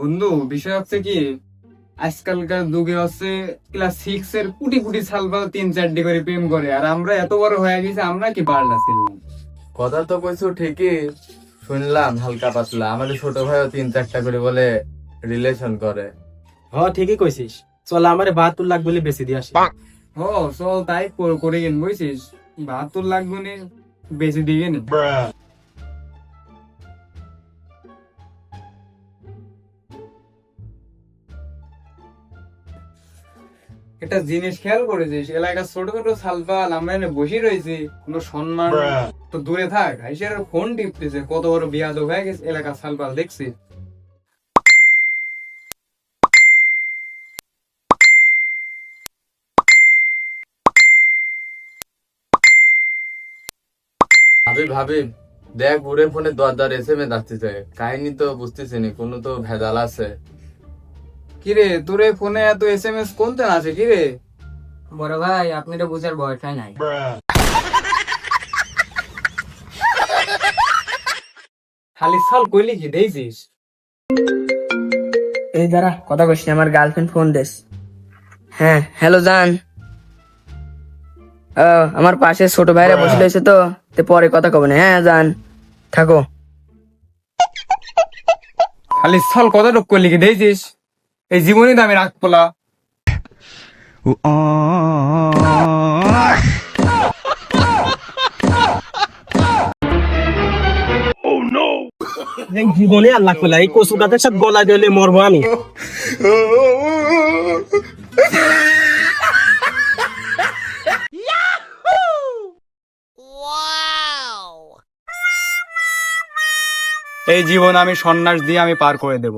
বন্ধু, বিষয় হচ্ছে কি, আজকালকার যুগে হচ্ছে ক্লাস 6 এর কুটি কুটি ছালবা 3-4টি করে প্রেম করে, আর আমরা এত বড় হয়ে গেছি, আমরা কি পারলা ছিলাম। কথা তো কইছো ঠিকই, শুনলাম হালকা পাতলা আমাদের ছোট ভাইও 3-4টা করে বলে রিলেশন করে। ঠিকই কইছিস। চল আমার 72 লাখ বলে বেশি দিয়ে আসি। ও চল তাই করে গেন, বুঝছিস? 72 লাখ গুনে বেশি দিয়ে নি। একটা জিনিস খেয়াল করেছিস, এলাকার ছোট ছোট সালপাল আমরা এনে বসে রয়েছি, কোনো সম্মান তো দূরে থাক, আইসার ফোন টিপতেছে, কত বড় বিয়াদব হয়ে গেছে এলাকার সালপাল, দেখছি। ভাবি ভাবি, দেখ ঘুরে ফোনে দরদার SMS আসতেছে, কাহিনী তো বুঝতেছি নি, কোনো তো ভেজাল আছে। কিরে, তোর ফোনে এত SMS কোনতে আছে কিরে? বড় ভাই, আপনি তো বুঝার বয়সটাই নাই। খালি সাল কইলি কি দেখছিস? এই দাঁড়া, কথা কইস না, আমার গার্লফ্রেন্ড ফোন দেস। হ্যাঁ, হ্যালো জান। আমার পাশে ছোট ভাইরা বসে রয়েছে, তো পরে কথা কব না। হ্যাঁ জান, থাকো। খালি সাল কত লোক কইলি কি দেখছিস? এই জীবনে দামি রাখ পোলা। জীবনে আল্লাহ কইলা এই কচুটাতে সব গলা দিলে মরবো আমি। এই জীবন আমি সন্ন্যাস দিয়ে আমি পার করে দেব।